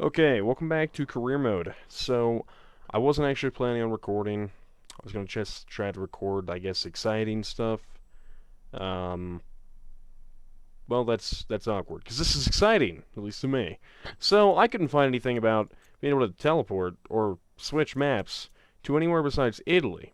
Okay, welcome back to career mode. So, I wasn't actually planning on recording. I was gonna just try to record, I guess, exciting stuff. Um, well, that's awkward because this is exciting, at least to me. So I couldn't find anything about being able to teleport or switch maps to anywhere besides Italy.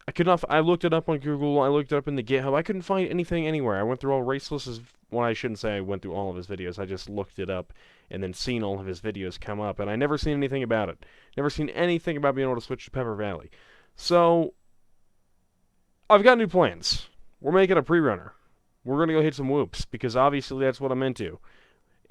I could not. I looked it up on Google. I looked it up in the GitHub. I couldn't find anything anywhere. I went through all Raceless's. Well, I shouldn't say I went through all of his videos. I just looked it up and then seen all of his videos come up, and I never seen anything about it. Never seen anything about being able to switch to Pepper Valley. So I've got new plans. We're making a pre-runner. We're gonna go hit some whoops because obviously that's what I'm into,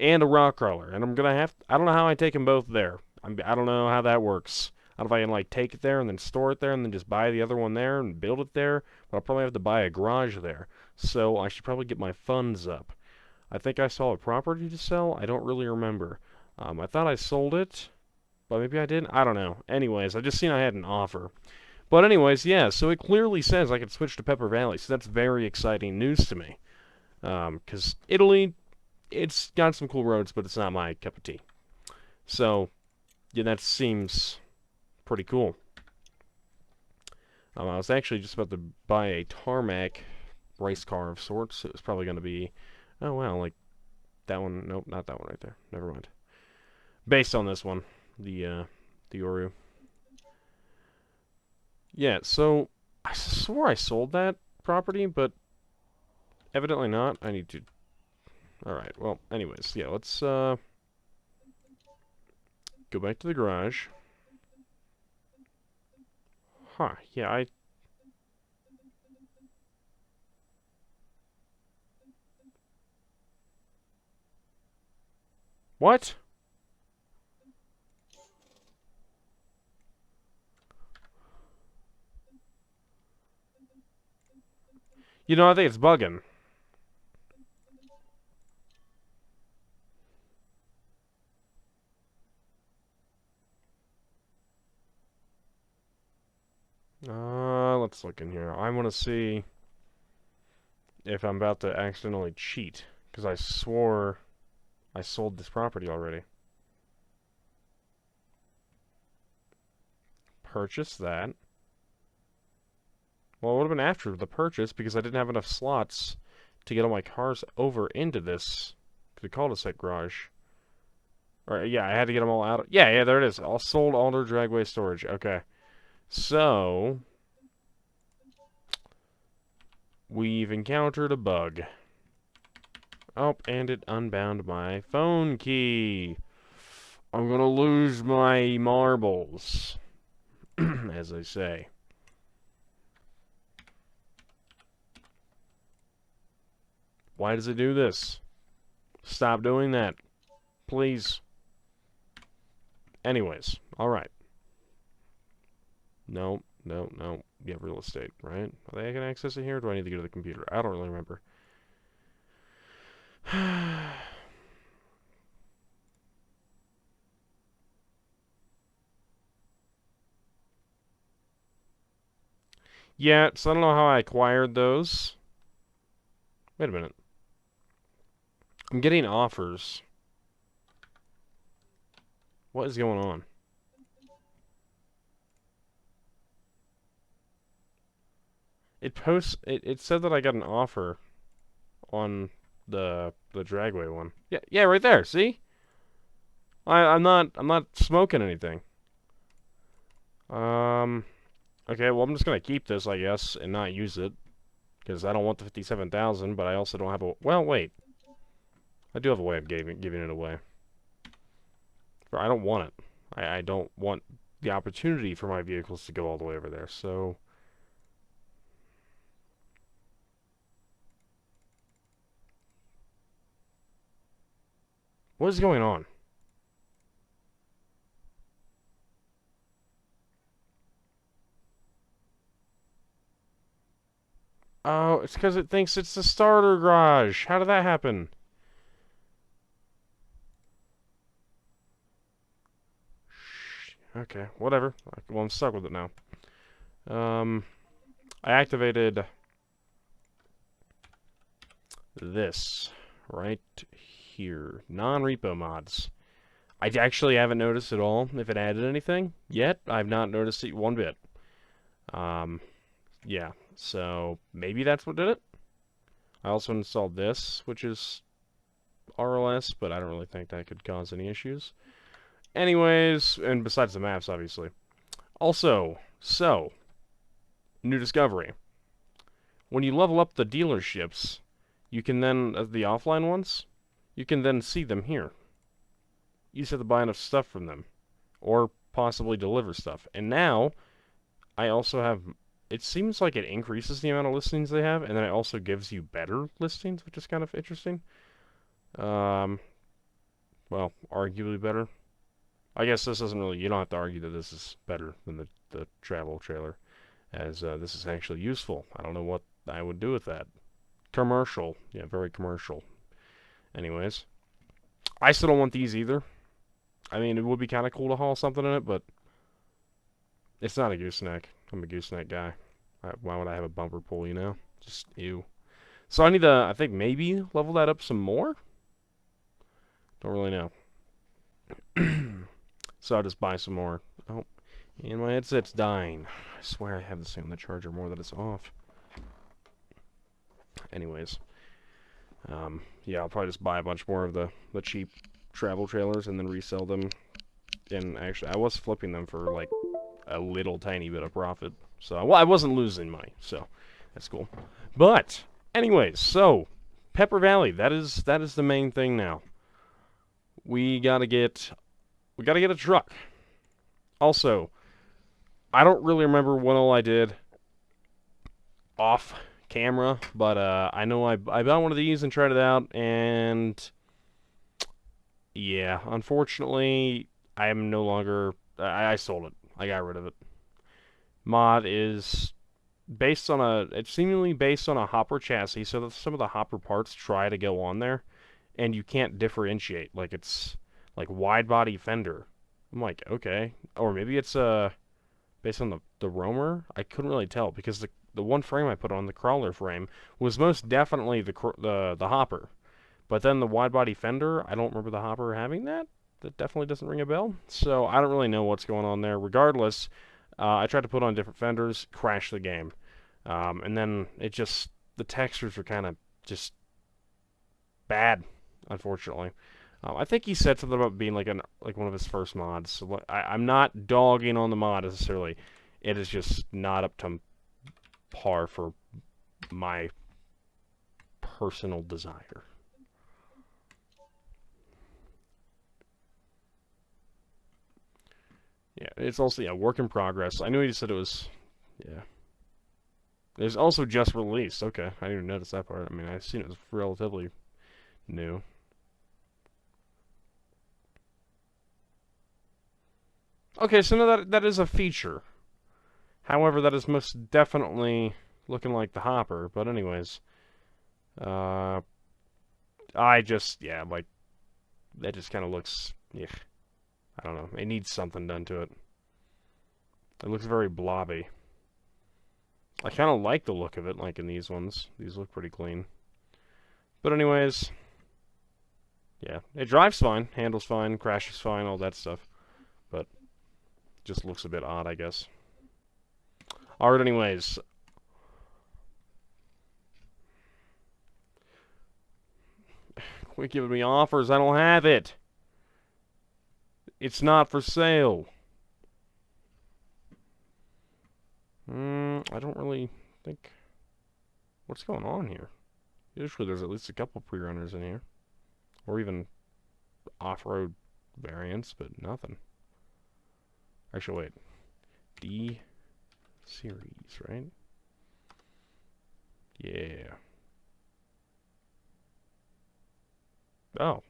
and a rock crawler. And I'm gonna have. I don't know how I take them both there. I don't know how that works. I don't know if I can like take it there and then store it there and then just buy the other one there and build it there. But I'll probably have to buy a garage there. So I should probably get my funds up. I think I saw a property to sell. I don't really remember. I thought I sold it, but maybe I didn't. I don't know. Anyways, I just seen I had an offer. But anyways, yeah. So it clearly says I can switch to Pepper Valley. So that's very exciting news to me. Because Italy, it's got some cool roads, but it's not my cup of tea. So yeah, that seems pretty cool. I was actually just about to buy a tarmac race car of sorts. It was probably going to be, oh wow, like that one. Nope, not that one right there. Never mind. Based on this one, the Oru. Yeah, so I swore I sold that property, but evidently not. I need to. All right. Well, anyways, yeah. Let's go back to the garage. Huh. Yeah, I. What? You know, I think it's bugging. Let's look in here. I want to see if I'm about to accidentally cheat, because I swore I sold this property already. Purchase that. Well, it would have been after the purchase because I didn't have enough slots to get all my cars over into this the cul-de-sac garage. Or yeah, I had to get them all out. Yeah, there it is. All sold Alder Dragway storage. Okay, so we've encountered a bug. Oh, and it unbound my phone key. I'm gonna lose my marbles, as they say. Why does it do this? Stop doing that, please. Anyways, alright. No. You have real estate, right? Are they can access it here? Or do I need to go to the computer? I don't really remember. Yeah, so I don't know how I acquired those. Wait a minute. I'm getting offers. What is going on? It said that I got an offer on the Dragway one. Yeah, right there. See? I'm not smoking anything. Okay, well I'm just gonna keep this, I guess, and not use it because I don't want the 57,000, but I also don't have a. Well, wait. I do have a way of giving it away. I don't want it. I don't want the opportunity for my vehicles to go all the way over there. So what is going on? Oh, it's because it thinks it's the starter garage. How did that happen? Okay, whatever. Well, I'm stuck with it now. I activated this right here. Non-repo mods. I actually haven't noticed at all if it added anything yet. I've not noticed it one bit. Um, yeah, so maybe that's what did it. I also installed this, which is RLS, but I don't really think that could cause any issues. Anyways, and besides the maps, obviously. Also, so, new discovery. When you level up the dealerships, you can then, the offline ones, you can then see them here. You just have to buy enough stuff from them, or possibly deliver stuff. And now, I also have, it seems like it increases the amount of listings they have, and then it also gives you better listings, which is kind of interesting. Um, well, arguably better. I guess this doesn't really, you don't have to argue that this is better than the travel trailer, as this is actually useful. I don't know what I would do with that. Commercial. Yeah, very commercial. Anyways, I still don't want these either. I mean, it would be kind of cool to haul something in it, but it's not a gooseneck. I'm a gooseneck guy. Why would I have a bumper pull, you know? Just, ew. So I need to, I think, maybe level that up some more? Don't really know. So I'll just buy some more. Oh, and my headset's dying. I swear I have this thing on the charger more than it's off. Anyways. Yeah, I'll probably just buy a bunch more of the cheap travel trailers and then resell them. And actually, I was flipping them for, like, a little tiny bit of profit. So, well, I wasn't losing money, so that's cool. But, anyways, so, Pepper Valley, that is the main thing now. We gotta get a truck. Also, I don't really remember what all I did off camera, but I know I bought one of these and tried it out, and yeah, unfortunately, I am no longer. I sold it. I got rid of it. Mod is based on it's seemingly based on a hopper chassis, so that some of the hopper parts try to go on there, and you can't differentiate. Like it's like wide body fender. I'm like, okay, or maybe it's based on the roamer. I couldn't really tell because the one frame I put on, the crawler frame, was most definitely the hopper. But then the wide body fender, I don't remember the hopper having that. That definitely doesn't ring a bell. So I don't really know what's going on there. Regardless, I tried to put on different fenders, crashed the game. And then it just, the textures were kind of just bad, unfortunately. I think he said something about being like one of his first mods. So I'm not dogging on the mod necessarily. It is just not up to par for my personal desire. Yeah, it's also, yeah, work in progress. I knew he said it was, yeah. There's also just released. Okay, I didn't even notice that part. I mean, I've seen it was relatively new. Okay, so now that is a feature. However, that is most definitely looking like the hopper. But anyways, uh, I just, yeah, like, that just kind of looks, yeah, I don't know. It needs something done to it. It looks very blobby. I kind of like the look of it, like in these ones. These look pretty clean. But anyways, yeah, it drives fine, handles fine, crashes fine, all that stuff. But just looks a bit odd, I guess. Alright, anyways. Quit giving me offers, I don't have it. It's not for sale. I don't really think... What's going on here? Usually there's at least a couple pre-runners in here. Or even off-road variants, but nothing. Actually, wait. D series, right? Yeah. Oh.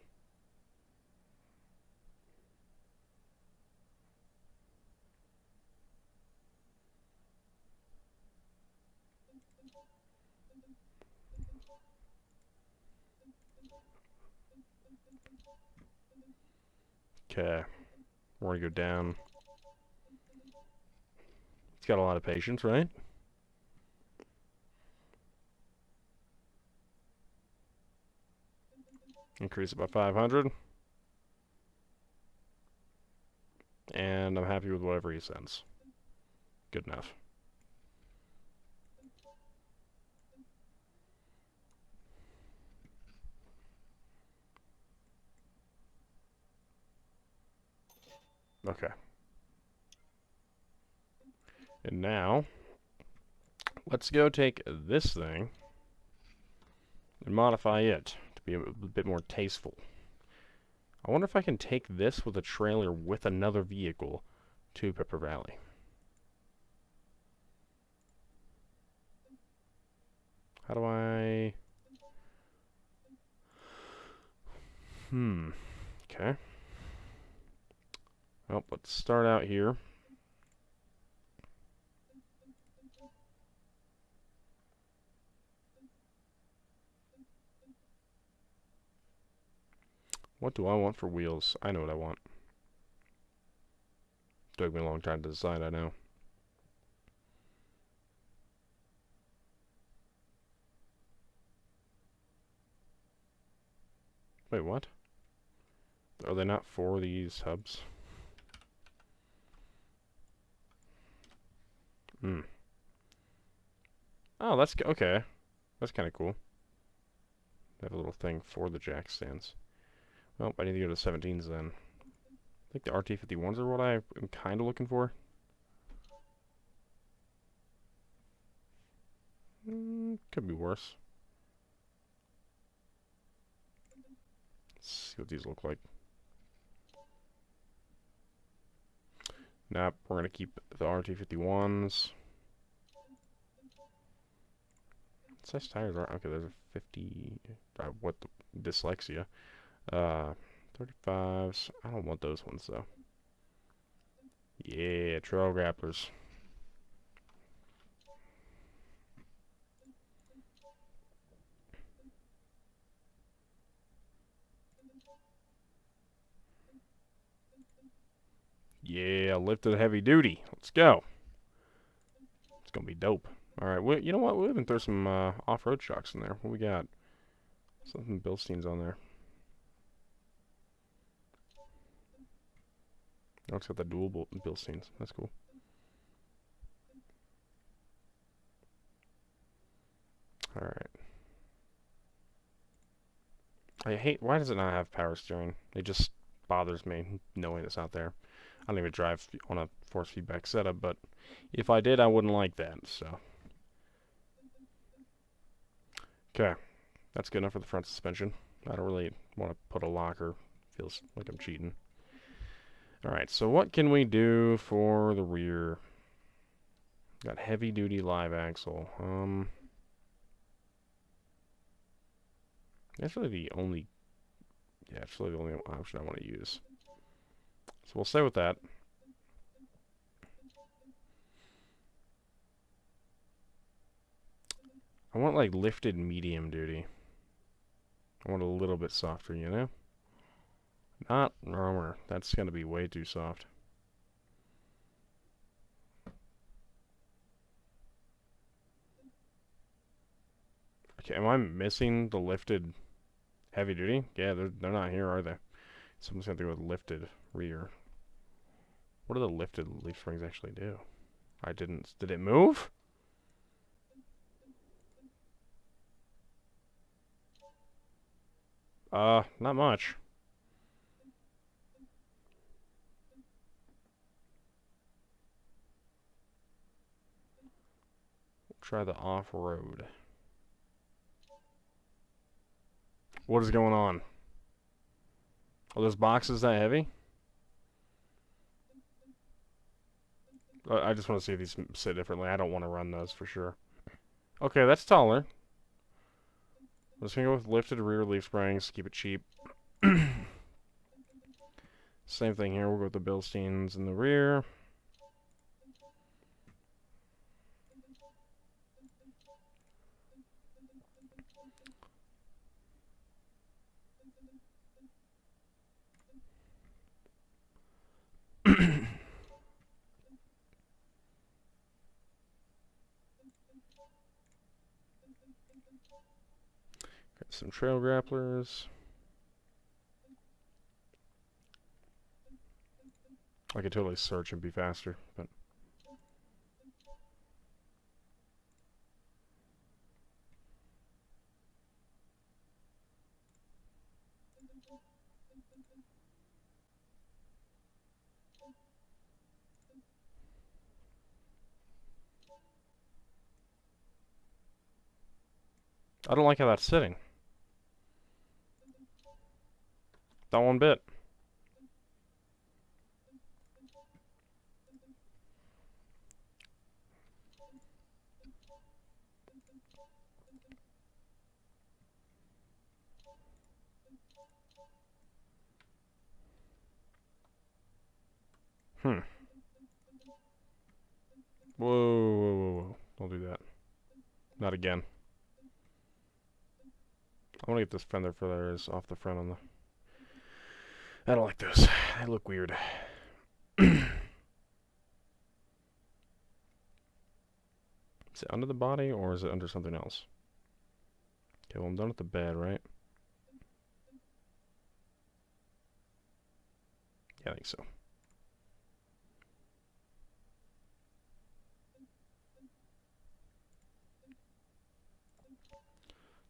Okay. We're gonna go down. It's got a lot of patience, right? Increase it by 500. and I'm happy with whatever he sends. Good enough. Okay. And now, let's go take this thing and modify it to be a bit more tasteful. I wonder if I can take this with a trailer with another vehicle to Pepper Valley. How do I... Okay. Well, let's start out here. What do I want for wheels? I know what I want. Took me a long time to decide, I know. Wait, what? Are they not for these hubs? Oh, that's... okay. That's kind of cool. They have a little thing for the jack stands. Well, I need to go to 17s then. I think the RT51s are what I am kind of looking for. Could be worse. Let's see what these look like. Nope, we're going to keep the RT51s. What size tires are... okay, there's a 50... what the... dyslexia. 35s. I don't want those ones, though. Yeah, trail grapplers. Yeah, lifted heavy duty. Let's go. It's gonna be dope. Alright, well, you know what? We'll even throw some off-road shocks in there. What we got? Something Bilsteins on there. Oh, it's got the dual Bilsteins. That's cool. Alright. I hate... why does it not have power steering? It just bothers me knowing it's not there. I don't even drive on a force feedback setup, but if I did, I wouldn't like that, so... okay. That's good enough for the front suspension. I don't really want to put a locker. Feels like I'm cheating. Alright, so what can we do for the rear? Got heavy duty live axle. That's really the only... yeah, it's really the only option I want to use. So we'll stay with that. I want like lifted medium duty. I want a little bit softer, you know? Not armor. That's going to be way too soft. Okay, am I missing the lifted heavy duty? Yeah, they're not here, are they? Someone's going to go with lifted rear. What do the lifted leaf springs actually do? I didn't... did it move? Not much. We'll try the off-road. What is going on? Are those boxes that heavy? I just want to see if these sit differently. I don't want to run those for sure. Okay, that's taller. I'm just going to go with lifted rear leaf springs. Keep it cheap. Same thing here. We'll go with the Bilsteins in the rear. Got some trail grapplers. I could totally search and be faster, but I don't like how that's sitting. Not one bit. Hmm. Whoa, whoa, whoa, whoa. Don't do that. Not again. I want to get this fender flares off the front on the... I don't like those. They look weird. Is it under the body, or is it under something else? Okay, well, I'm done with the bed, right? Yeah, I think so.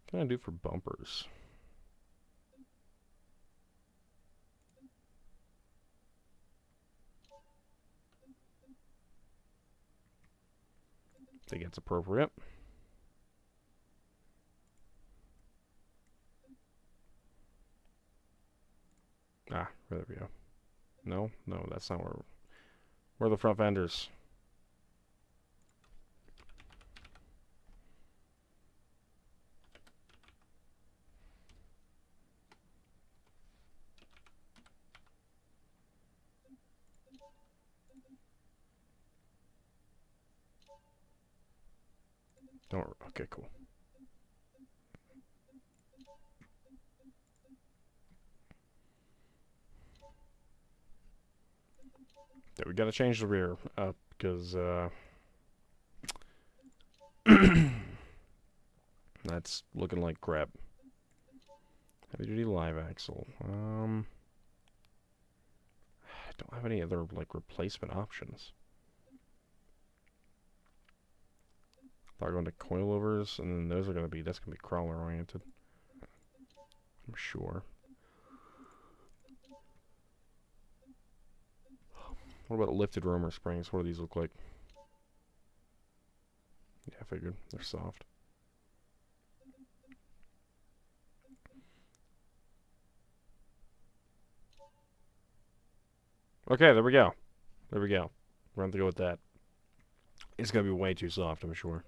What can I do for bumpers? I think it's appropriate. Ah, there we go. No, no, that's not where are the front fenders? Don't. Okay, cool. Yeah, we gotta change the rear up because that's looking like crap. Heavy duty live axle. I don't have any other like replacement options. Thought going to coilovers, and then those are gonna be crawler oriented. I'm sure. What about lifted roamer springs? What do these look like? Yeah, I figured they're soft. Okay, there we go. There we go. We're going to go with that. It's going to be way too soft, I'm sure.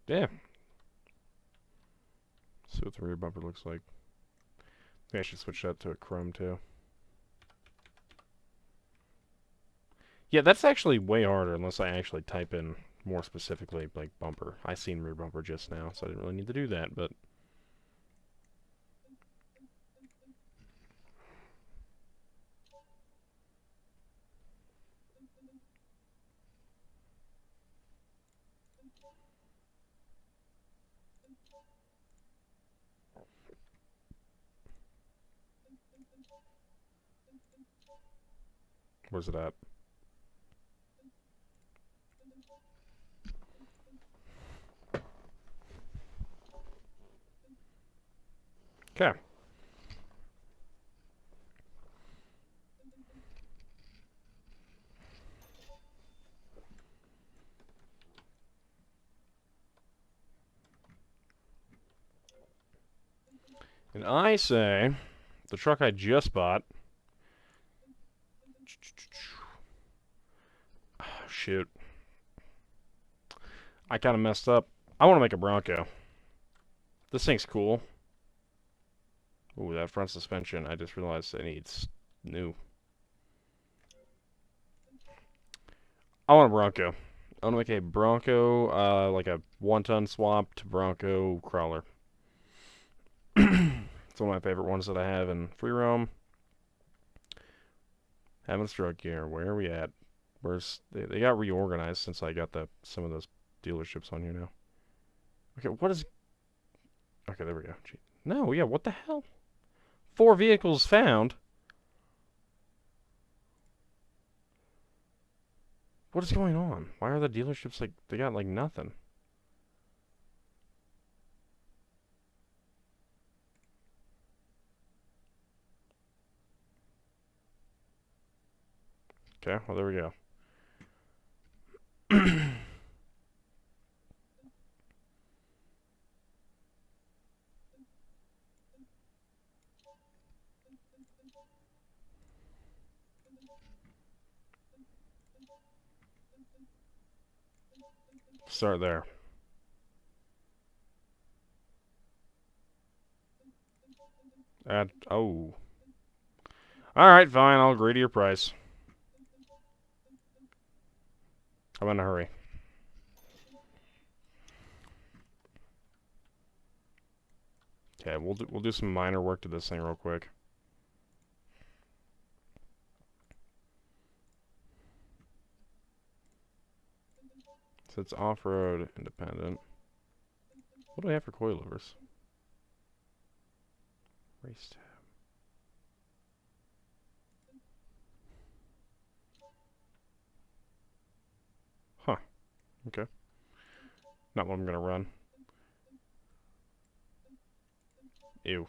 Yeah. See what the rear bumper looks like. Maybe I should switch that to a chrome, too. Yeah, that's actually way harder unless I actually type in more specifically, like, bumper. I seen rear bumper just now, so I didn't really need to do that, but... Where's it at? Okay. And I say, the truck I just bought... Shoot. I kind of messed up. I want to make a Bronco. This thing's cool. Ooh, that front suspension, I just realized it needs new. I want a Bronco. I want to make a Bronco, like a 1-ton swap to Bronco crawler. It's one of my favorite ones that I have in free roam. Haven't struck here. Where are we at? They got reorganized since I got some of those dealerships on here now. Okay, what is... Okay, Okay, there we go. Gee. No, yeah, what the hell? 4 vehicles found? What is going on? Why are the dealerships like, they got like nothing? Okay, well, there we go. Start there. Oh. Alright, fine, I'll agree to your price. I'm in a hurry. Okay, we'll do some minor work to this thing real quick. So it's off-road independent. What do we have for coilovers? Race tab. Huh. Okay. Not what I'm gonna run. Ew.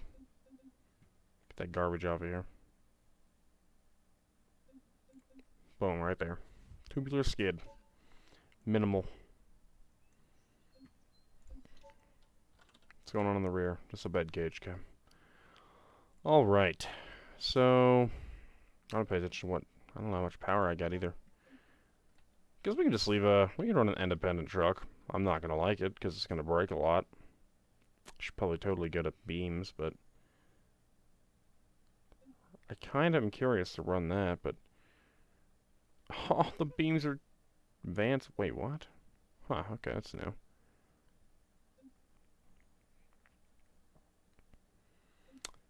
Get that garbage off of here. Boom, right there. Tubular skid. Minimal. What's going on in the rear? Just a bed cage, okay. Alright. So, I don't pay attention to what... I don't know how much power I got either. Guess we can just leave we can run an independent truck. I'm not gonna like it, because it's gonna break a lot. Should probably totally good at beams, but... I kind of am curious to run that, but... Oh, the beams are... Vance... Wait, what? Huh, okay, that's new.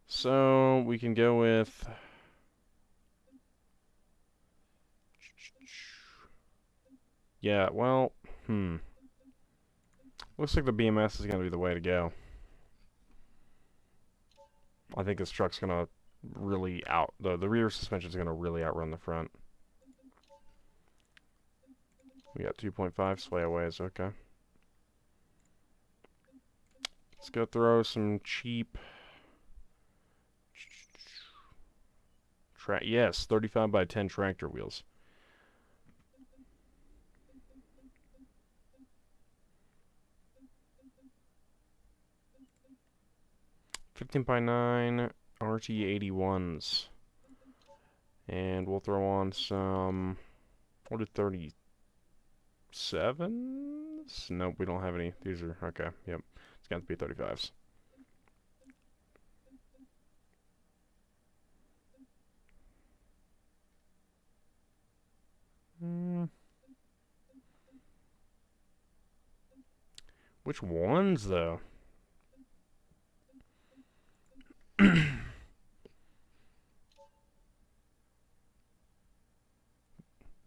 So, we can go with... Yeah, well, looks like the BMS is going to be the way to go. I think this truck's going to really the rear suspension is going to really outrun the front. We got 2.5 sway-aways, okay. Let's go throw some cheap... Yes, 35 by 10 tractor wheels. $15 by 9 RT81s. And we'll throw on some... What are 37s? Nope, we don't have any. These are... Okay, yep. It's got to be 35s. Which ones, though?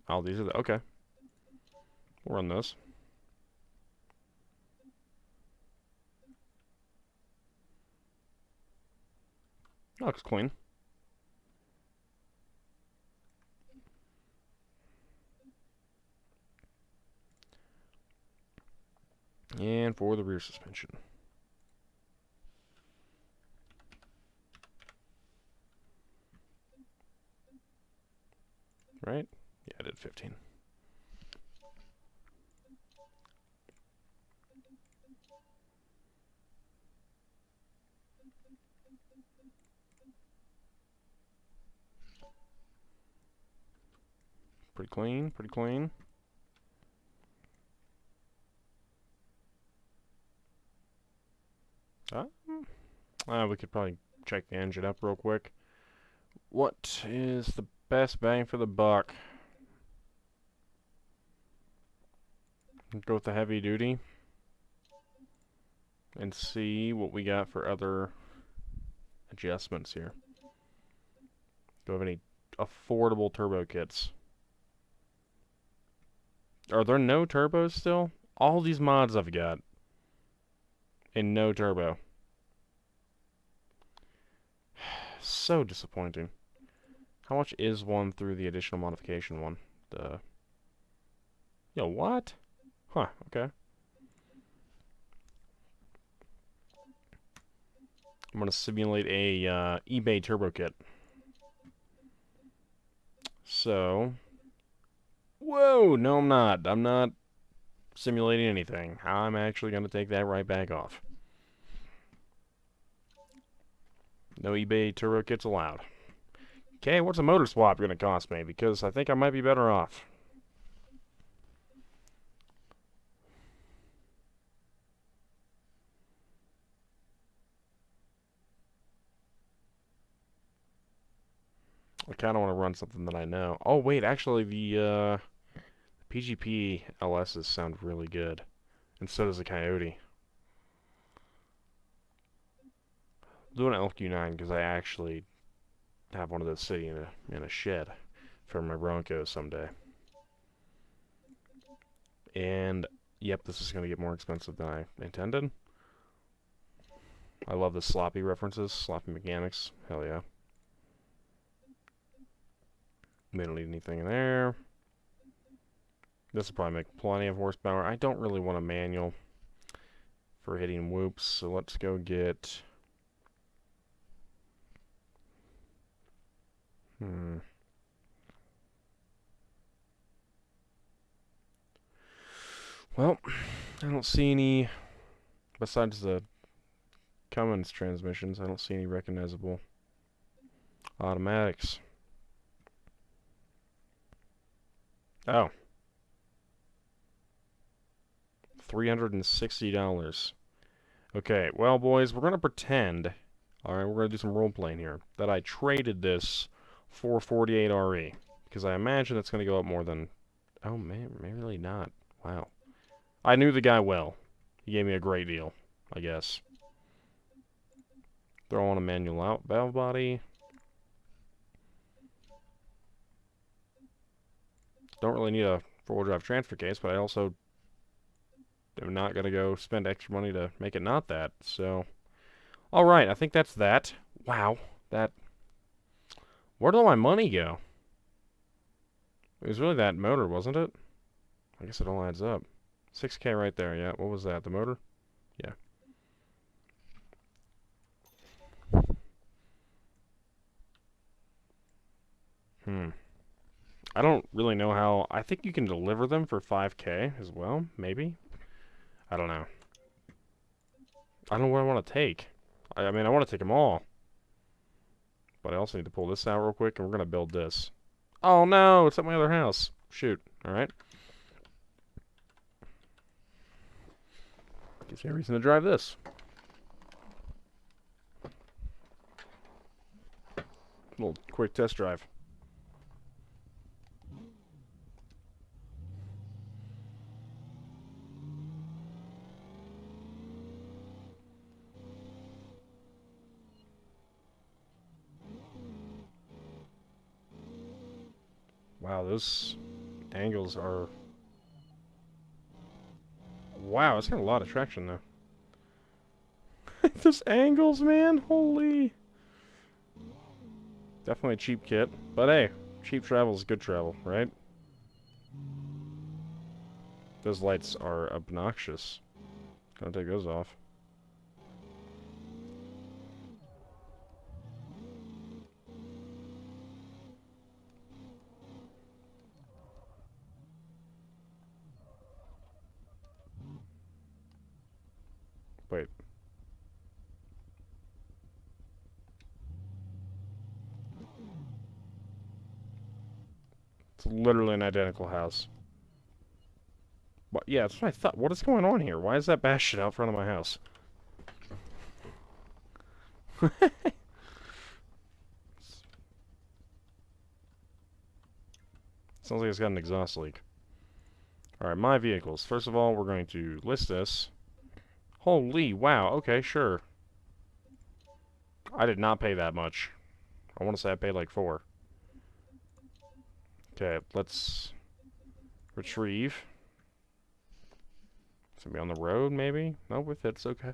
Oh, these are the... Okay. We'll run those. That looks clean. And for the rear suspension. Right? Yeah, I did 15. Pretty clean, pretty clean. We could probably check the engine up real quick. What is the best bang for the buck? Go with the heavy duty. And see what we got for other adjustments here. Do we have any affordable turbo kits? Are there no turbos still? All these mods I've got. And no turbo. So disappointing. How much is one through the additional modification one? The... Yo, what? Huh, okay. I'm gonna simulate a eBay turbo kit. So... Whoa! No, I'm not. I'm not simulating anything. I'm actually gonna take that right back off. No eBay turbo kits allowed. Okay, what's a motor swap gonna cost me? Because I think I might be better off. I kind of want to run something that I know. Oh, wait, actually, the PGP LSs sound really good. And so does the Coyote. I'm doing an LQ9 because I actually have one of those sitting in a shed for my Broncos someday. And, yep, this is going to get more expensive than I intended. I love the sloppy references, sloppy mechanics. Hell yeah. We don't need anything in there. This will probably make plenty of horsepower. I don't really want a manual for hitting whoops, so let's go get... Well, I don't see any, besides the Cummins transmissions, I don't see any recognizable automatics. Oh. $360. Okay, well, boys, we're going to pretend, alright, we're going to do some role-playing here, that I traded this for 48RE, because I imagine it's going to go up more than... Oh, man, maybe really not. Wow. I knew the guy well. He gave me a great deal, I guess. Throw on a manual out valve body. Don't really need a four-wheel drive transfer case, but I also am not going to go spend extra money to make it not that. So, alright, I think that's that. Wow, that... Where'd all my money go? It was really that motor, wasn't it? I guess it all adds up. 6K right there, yeah. What was that, the motor? Yeah. I don't really know how... I think you can deliver them for 5K as well, maybe? I don't know. I don't know what I want to take. I mean, I want to take them all. But I also need to pull this out real quick, and we're going to build this. Oh, no! It's at my other house. Shoot. Alright. Gives me a reason to drive this. A little quick test drive. Wow, those angles are... Wow, it's got a lot of traction, though. Those angles, man! Holy... Definitely a cheap kit. But hey, cheap travel is good travel, right? Those lights are obnoxious. Gotta take those off. Wait. It's literally an identical house. But yeah, that's what I thought. What is going on here? Why is that bastion out front of my house? Sounds like it's got an exhaust leak. Alright, my vehicles. First of all, we're going to list this. Holy, wow, okay, sure. I did not pay that much. I want to say I paid like 4. Okay, let's retrieve. It's gonna be on the road, maybe? No, with it's okay.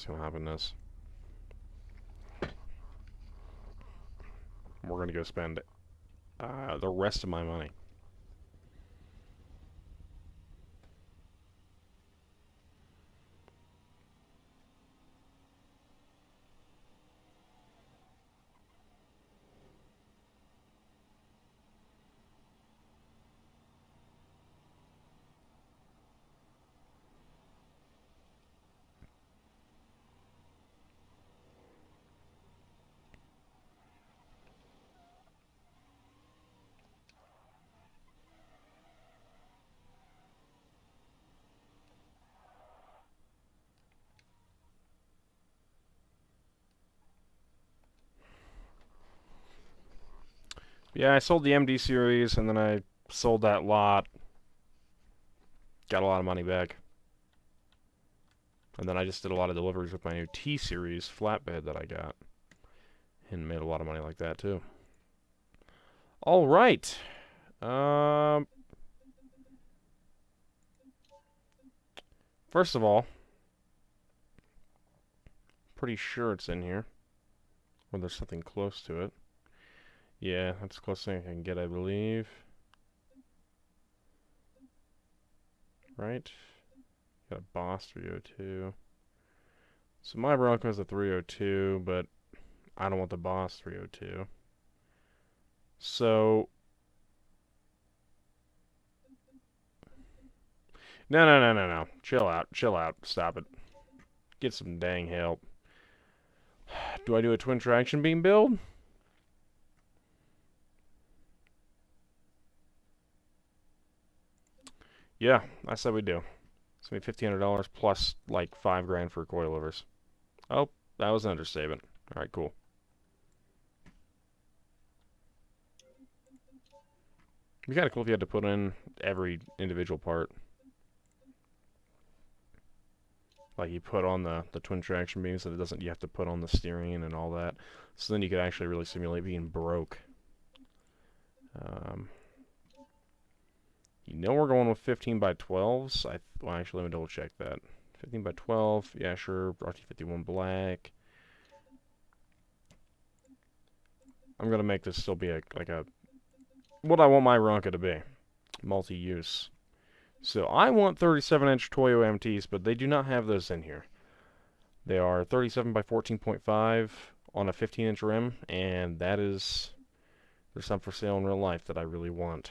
what's going to happen is we're going to go spend the rest of my money. Yeah, I sold the MD series, and then I sold that lot. Got a lot of money back. And then I just did a lot of deliveries with my new T series flatbed that I got. And made a lot of money like that, too. Alright. First of all, pretty sure it's in here. Or there's something close to it. Yeah, that's the closest thing I can get, I believe. Right? Got a Boss 302. So my Bronco's a 302, but I don't want the Boss 302. So... No. Chill out. Stop it. Get some dang help. Do I do a twin traction beam build? Yeah, I said we do. It's gonna be $1,500 plus like $5,000 for coilovers. Oh, that was an understatement. All right, cool. It'd be kind of cool if you had to put in every individual part. Like you put on the twin traction beams that it doesn't. You have to put on the steering and all that. So then you could actually really simulate being broke. You know we're going with 15 by 12s. Well, actually, let me double check that. 15 by 12. Yeah, sure. RT51 black. I'm gonna make this still be like a what I want my Ronca to be. Multi-use. So I want 37-inch Toyo MTs, but they do not have those in here. They are 37 by 14.5 on a 15-inch rim, and that is... There's some for sale in real life that I really want.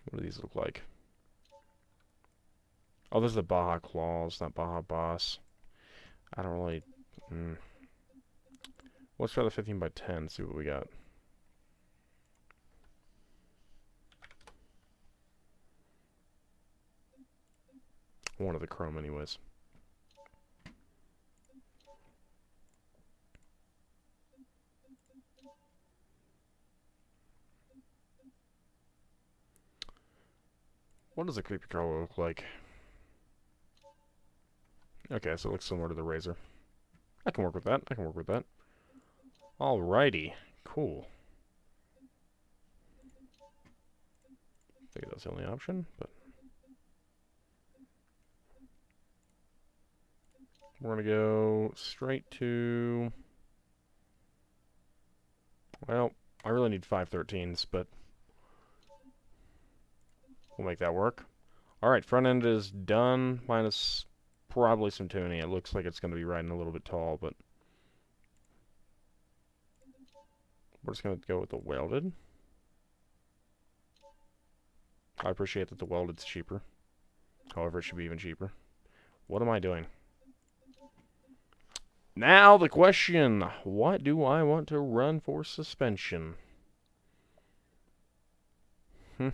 What do these look like? Oh, there's the Baja Claws, not Baja Boss. I don't really... Let's try the 15 by 10, see what we got. One of the chrome anyways. What does a creepy car look like? Okay, so it looks similar to the Razor. I can work with that. Alrighty. Cool. I think that's the only option, but... We're gonna go straight to... Well, I really need 513s, but... We'll make that work. Alright, front end is done, minus probably some tuning. It looks like it's gonna be riding a little bit tall, but... We're just gonna go with the welded. I appreciate that the welded's cheaper. However, it should be even cheaper. What am I doing? Now the question, what do I want to run for suspension? I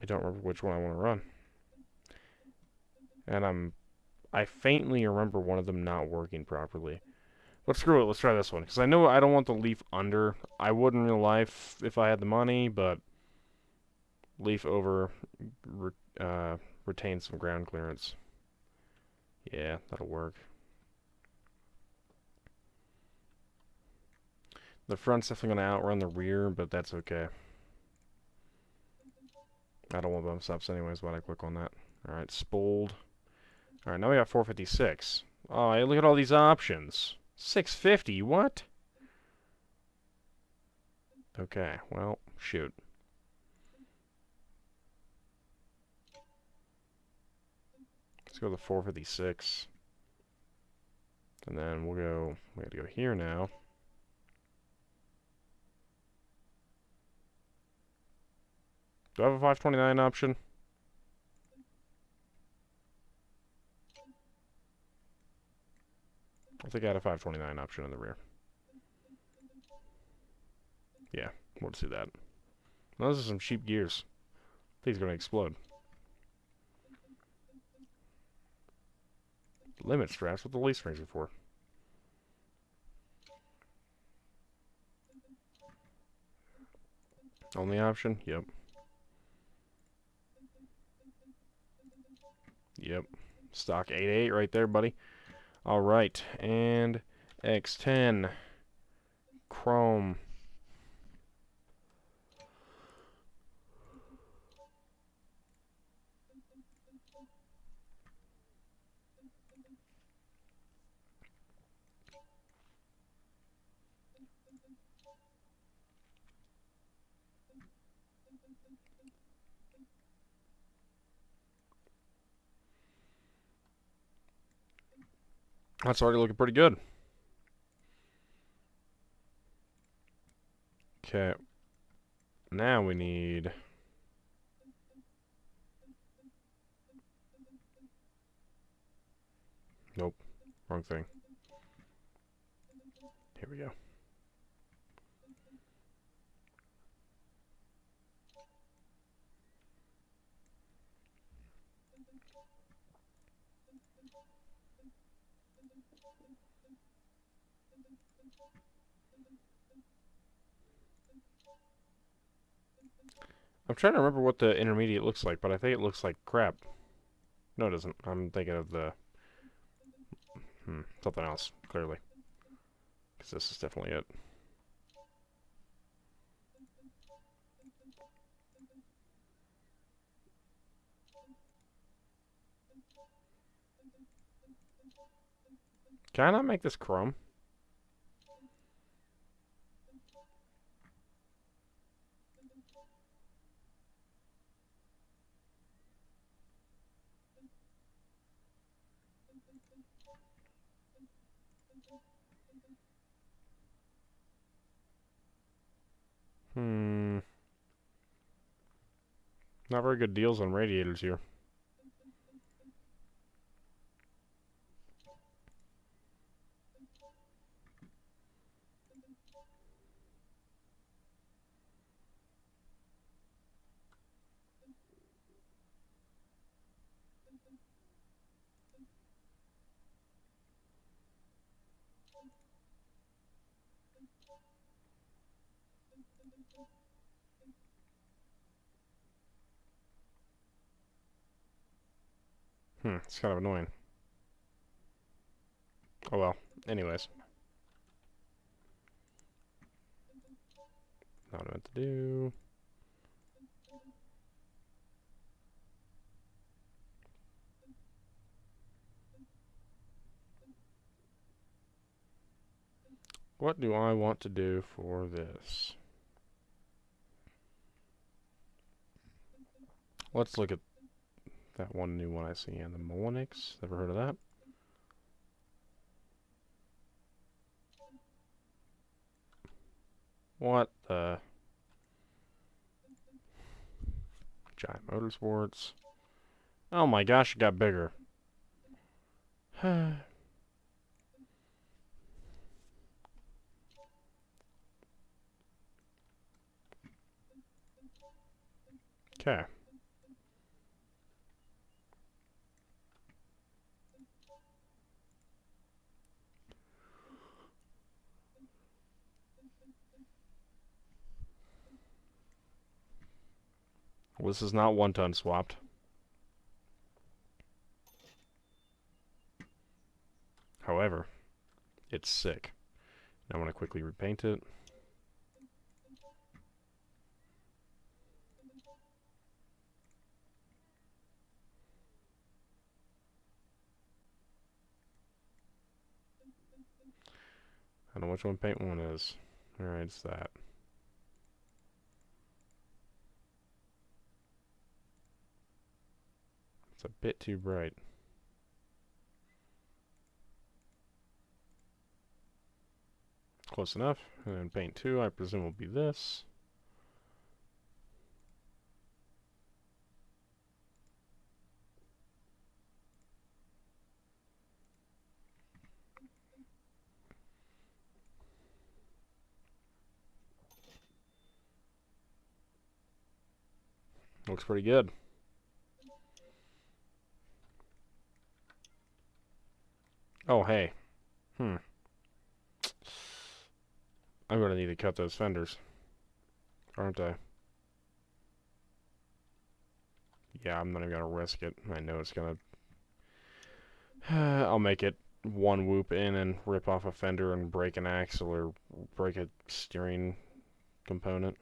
don't remember which one I want to run. And I faintly remember one of them not working properly. But screw it, let's try this one. Because I know I don't want the Leaf under. I would in real life if I had the money, but Leaf over retain some ground clearance. Yeah, that'll work. The front's definitely going to outrun the rear, but that's okay. I don't want bump stops anyways, but I click on that. Alright, spooled. Alright, now we got 456. Oh, hey, look at all these options. 650, what? Okay, well, shoot. Let's go to 456. And then we have to go here now. Do I have a 529 option? I think I had a 529 option in the rear. Yeah, we'll do that. Those are some cheap gears. Thing's gonna explode. Limit straps, what the leaf springs are for. Only option? Yep. Yep. Stock 8.8 right there, buddy. Alright, and X10. Chrome. That's already looking pretty good. Okay. Now we need... Nope. Wrong thing. Here we go. I'm trying to remember what the intermediate looks like, but I think it looks like crap. No, it doesn't. I'm thinking of the... something else, clearly. Because this is definitely it. Can I not make this chrome? Not very good deals on radiators here. It's kind of annoying. Oh well. Anyways. Not what I meant to do. What do I want to do for this? Let's look at that one new one I see in the Molinix. Ever heard of that? What the... Giant Motorsports. Oh my gosh, it got bigger. Okay. Well, this is not one-ton swapped. However, it's sick. Now I want to quickly repaint it. I don't know which one paint one is. Alright, it's that. It's a bit too bright. Close enough. And then paint 2, I presume, will be this. Looks pretty good. Oh, hey. I'm gonna need to cut those fenders, aren't I? Yeah, I'm not even gonna risk it. I know it's gonna... I'll make it one whoop in and rip off a fender and break an axle or break a steering component.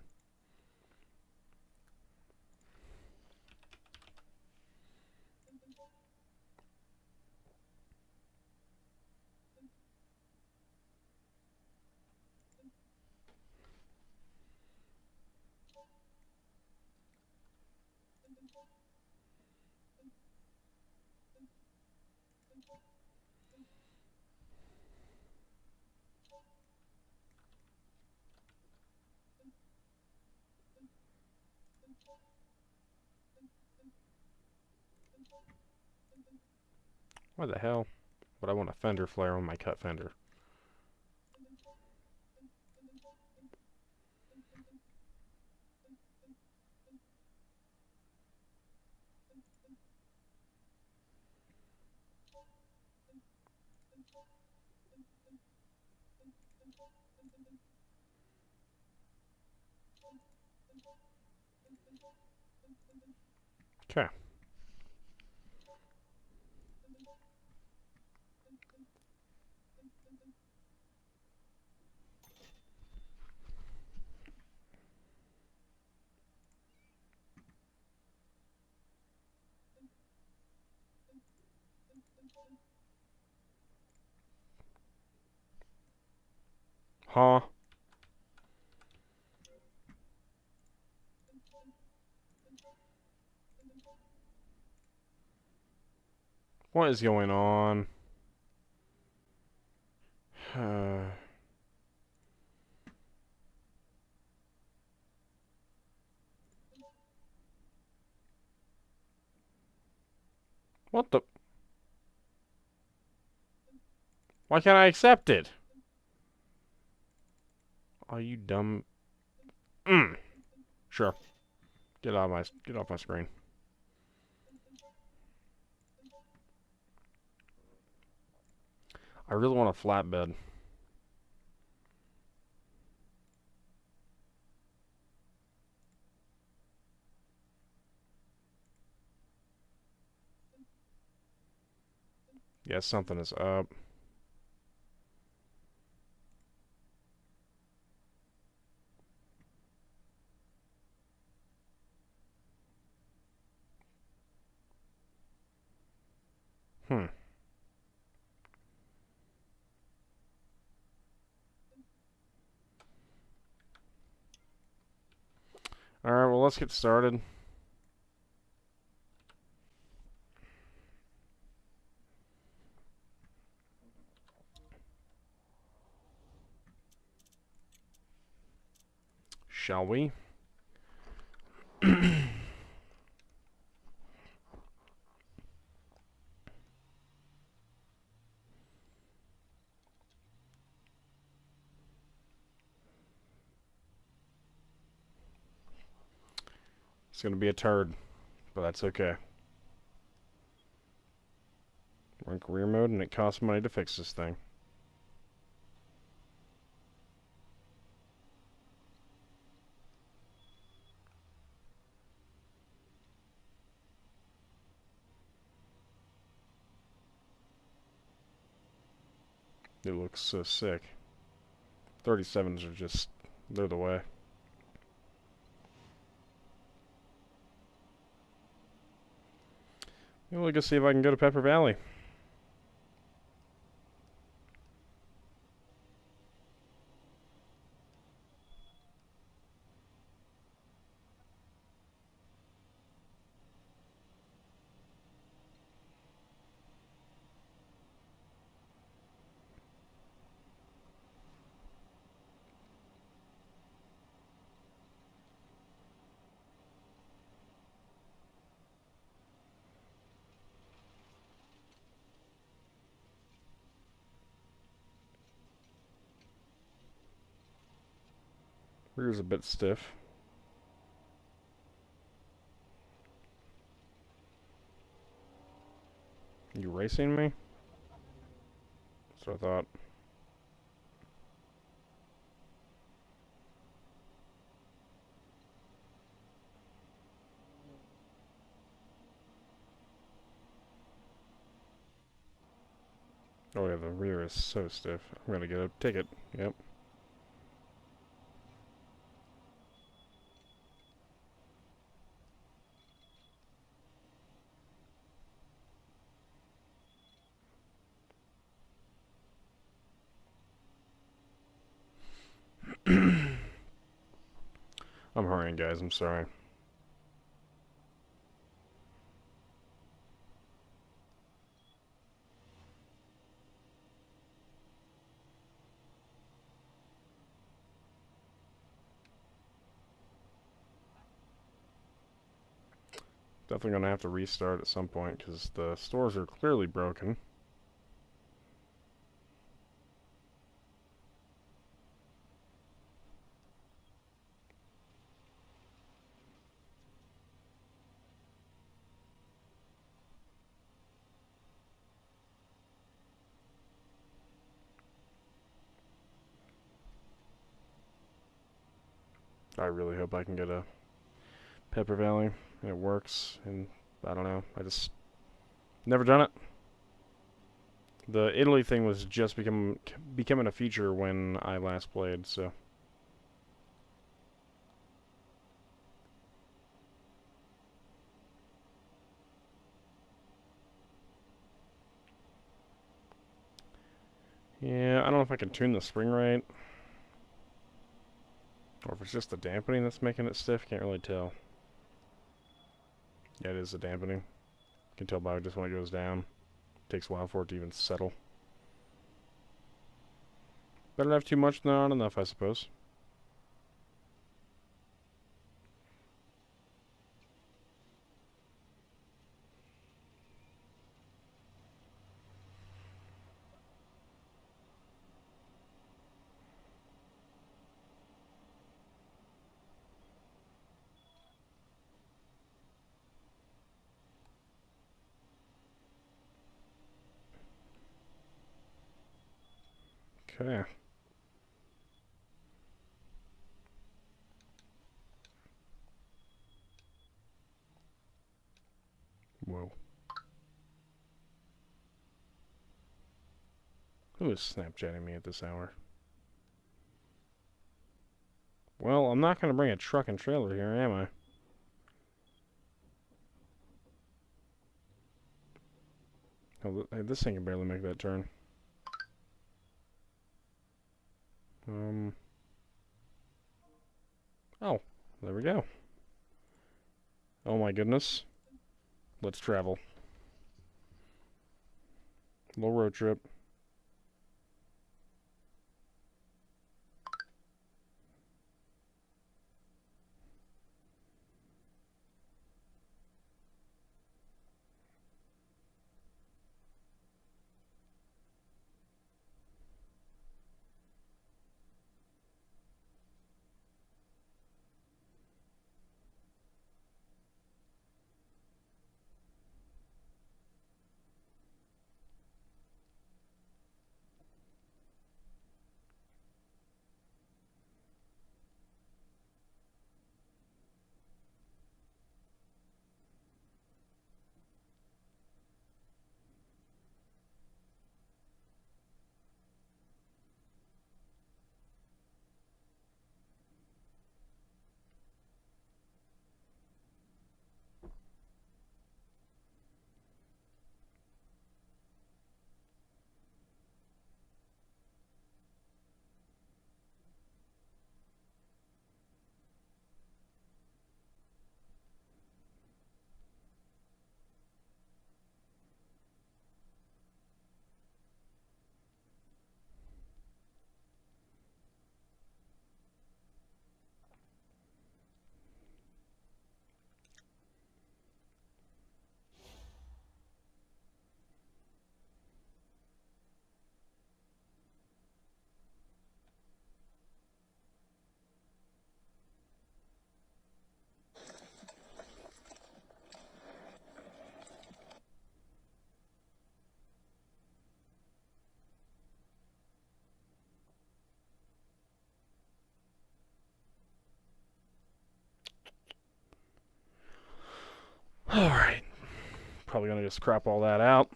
Why the hell would I want a fender flare on my cut fender? Okay. Huh? What is going on? What the... Why can't I accept it? Are you dumb? Sure. Get off my screen. I really want a flatbed. Yeah, something is up. Hmm. Alright, well, let's get started. Shall we? It's gonna be a turd, but that's okay. We're in career mode, and it costs money to fix this thing. It looks so sick. 37s are just... they're the way. Well, let's see if I can go to Pepper Valley. Rear's a bit stiff. You racing me? That's what I thought. Oh yeah, the rear is so stiff. I'm gonna get a ticket. Yep. I'm hurrying, guys. I'm sorry. Definitely gonna have to restart at some point because the stores are clearly broken. I really hope I can get a Pepper Valley and it works. And I don't know. I just never done it. The Italy thing was just becoming a feature when I last played, so. Yeah, I don't know if I can tune the spring right. Or if it's just the dampening that's making it stiff, can't really tell. Yeah, it is the dampening. You can tell by just when it goes down. It takes a while for it to even settle. Better not have too much than not enough, I suppose. Okay. Whoa. Who is Snapchatting me at this hour? Well, I'm not going to bring a truck and trailer here, am I? Oh, this thing can barely make that turn. Oh, there we go. Oh my goodness. Let's travel. Little road trip. Probably gonna just crop all that out.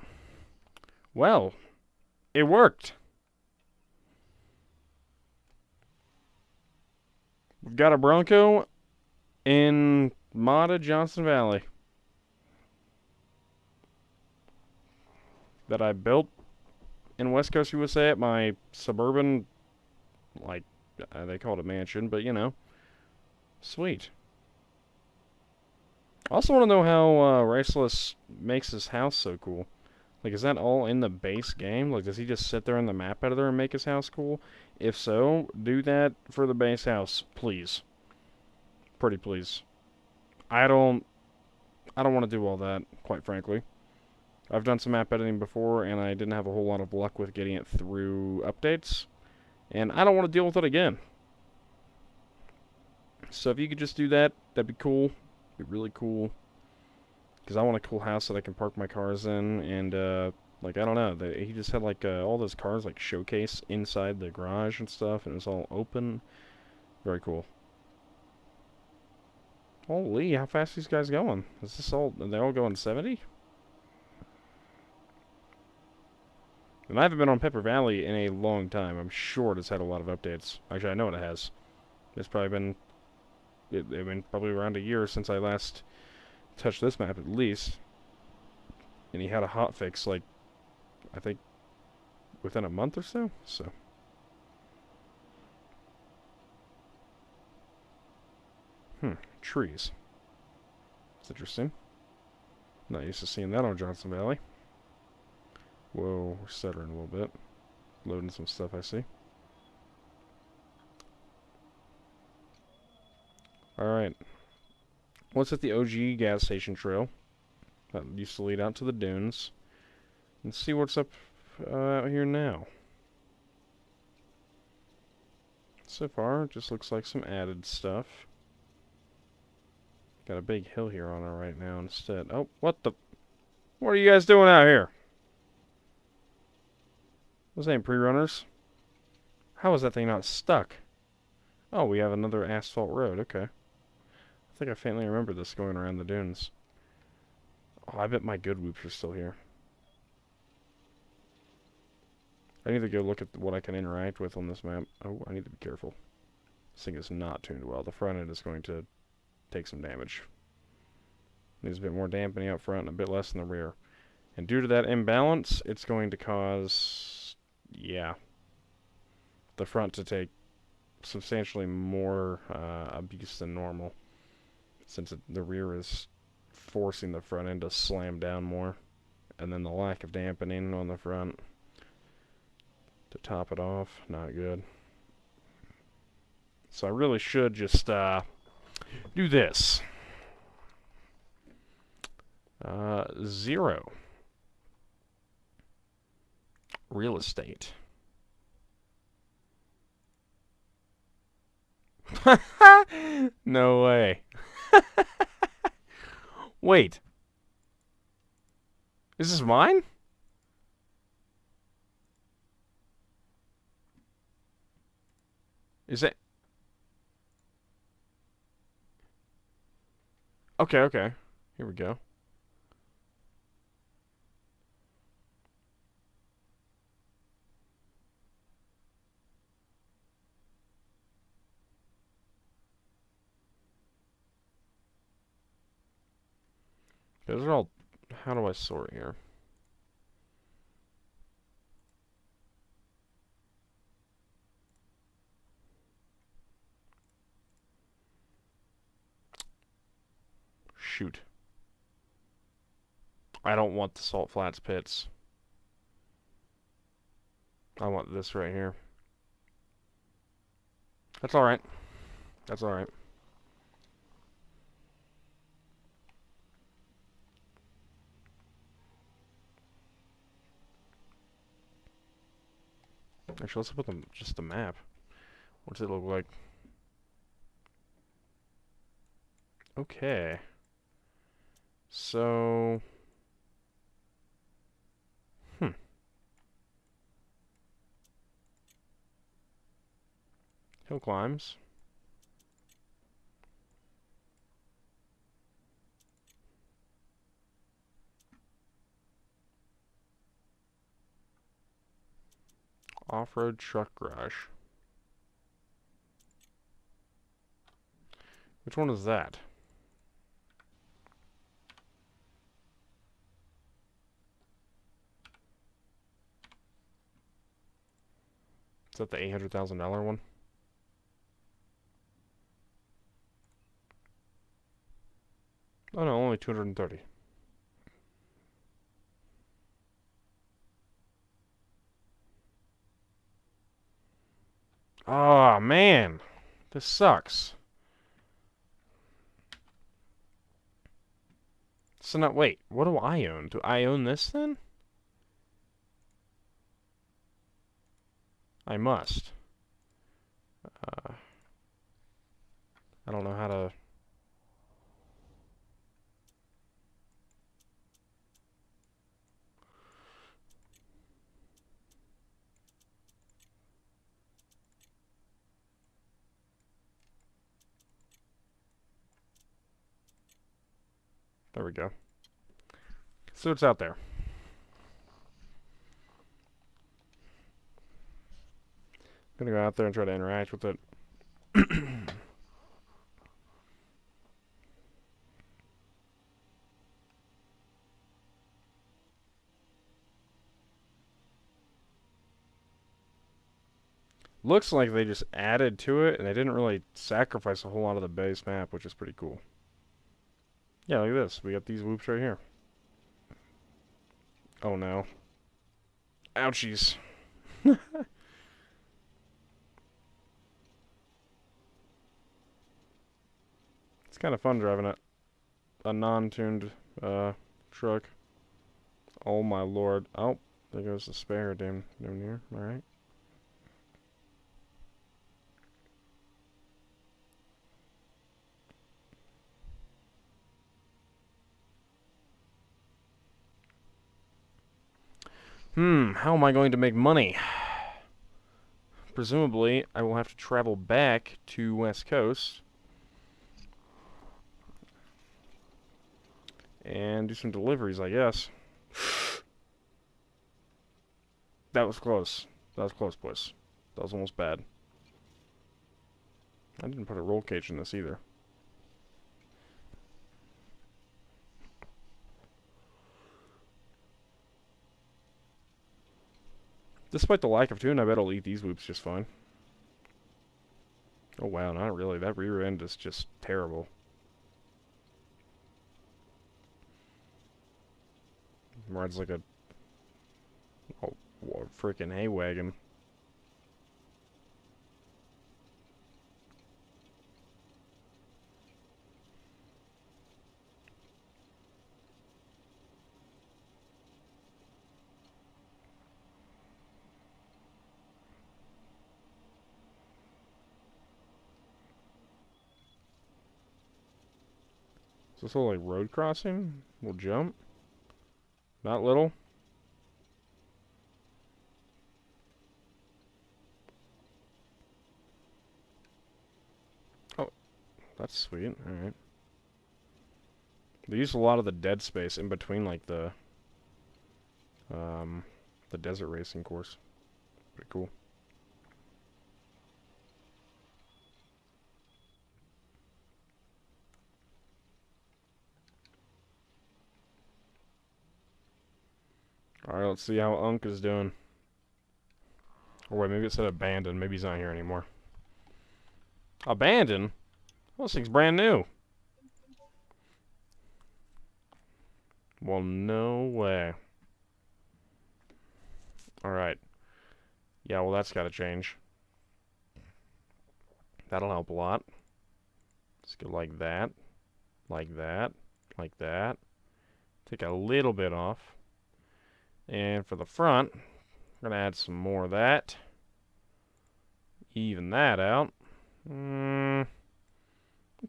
Well, it worked. We've got a Bronco in modded Johnson Valley that I built in West Coast USA at my suburban, like, they call it a mansion, but you know, sweet. I also want to know how RLS makes his house so cool. Like, is that all in the base game? Like, does he just sit there in the map editor and make his house cool? If so, do that for the base house, please. Pretty please. I don't want to do all that, quite frankly. I've done some map editing before, and I didn't have a whole lot of luck with getting it through updates. And I don't want to deal with it again. So if you could just do that, that'd be cool. Be really cool. Because I want a cool house that I can park my cars in, and, like, I don't know. He just had, like, all those cars, like, showcase inside the garage and stuff, and it was all open. Very cool. Holy, how fast are these guys going? Is this all... Are they all going 70? And I haven't been on Pepper Valley in a long time. I'm sure it's had a lot of updates. Actually, I know it has. It's probably been... I mean, probably around a year since I last touched this map, at least. And he had a hotfix, like, I think, within a month or so. So... trees. That's interesting. Not used to seeing that on Johnson Valley. Whoa, we're stuttering a little bit. Loading some stuff, I see. Alright. Let's hit the OG gas station trail that used to lead out to the dunes. And see what's up out here now. So far, it just looks like some added stuff. Got a big hill here on it right now instead. Oh, what the... What are you guys doing out here? Those ain't pre-runners. How is that thing not stuck? Oh, we have another asphalt road. Okay. I think I faintly remember this going around the dunes. Oh, I bet my good whoops are still here. I need to go look at what I can interact with on this map. Oh, I need to be careful. This thing is not tuned well. The front end is going to take some damage. Needs a bit more dampening up front and a bit less in the rear. And due to that imbalance, it's going to cause, yeah, the front to take substantially more abuse than normal, since the rear is forcing the front end to slam down more. And then the lack of dampening on the front to top it off, not good. So I really should just do this. 0 real estate. No way. Wait. Is this mine? Is it? Okay, okay. Here we go. Those are all... How do I sort here? Shoot. I don't want the Salt Flats pits. I want this right here. That's alright. That's alright. Actually, let's put them just the map. What's it look like? Okay. So... Hill climbs. Off-road truck garage. Which one is that? Is that the $800,000 one? Oh no, only 230. Oh man, this sucks. So now, wait, what do I own? Do I own this then? I must. Uh, I don't know how to... There we go. So it's out there. Gonna go out there and try to interact with it. Looks like they just added to it, and they didn't really sacrifice a whole lot of the base map, which is pretty cool. Yeah, look at this. We got these whoops right here. Oh no. Ouchies. It's kind of fun driving a non-tuned truck. Oh my lord. Oh, there goes the spare down here. Alright. How am I going to make money? Presumably, I will have to travel back to West Coast and do some deliveries, I guess. That was close. That was close, boys. That was almost bad. I didn't put a roll cage in this either. Despite the lack of tune, I bet I'll eat these whoops just fine. Oh wow, not really. That rear end is just terrible. Rides like a freaking hay wagon. Is this all like road crossing? We'll jump. Not little. Oh, that's sweet. Alright. They use a lot of the dead space in between, like, the desert racing course. Pretty cool. Alright, let's see how Unk is doing. Or wait, maybe it said abandoned. Maybe he's not here anymore. Abandoned? Well, this thing's brand new. Well, no way. Alright. Yeah, well, that's gotta change. That'll help a lot. Let's go like that. Like that. Like that. Take a little bit off. And for the front, we're going to add some more of that. Even that out. I'm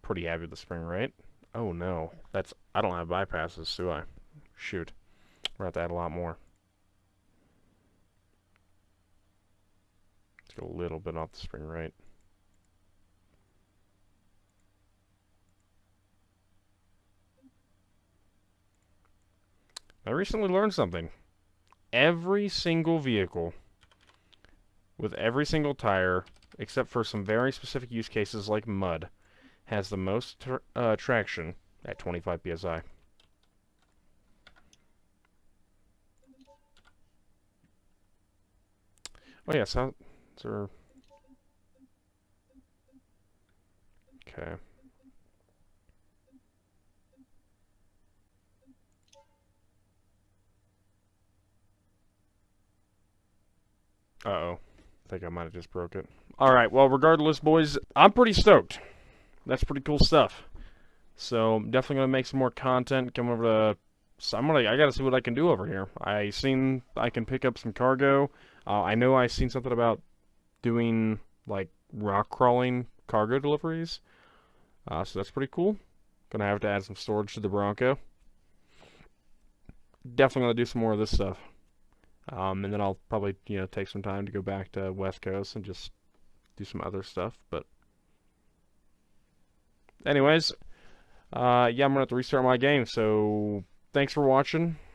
pretty happy with the spring rate. Oh no, I don't have bypasses, do I? Shoot. We're going to have to add a lot more. Let's go a little bit off the spring rate. I recently learned something. Every single vehicle with every single tire, except for some very specific use cases like mud, has the most traction at 25 psi. Oh yeah, so okay. Uh-oh. I think I might have just broke it. Alright, well, regardless, boys, I'm pretty stoked. That's pretty cool stuff. So, definitely gonna make some more content, come over to... So I gotta see what I can do over here. I seen I can pick up some cargo. I know I seen something about doing, like, rock crawling cargo deliveries. So that's pretty cool. Gonna have to add some storage to the Bronco. Definitely gonna do some more of this stuff. And then I'll probably, take some time to go back to West Coast and just do some other stuff. But anyways, yeah, I'm gonna have to restart my game. So thanks for watching.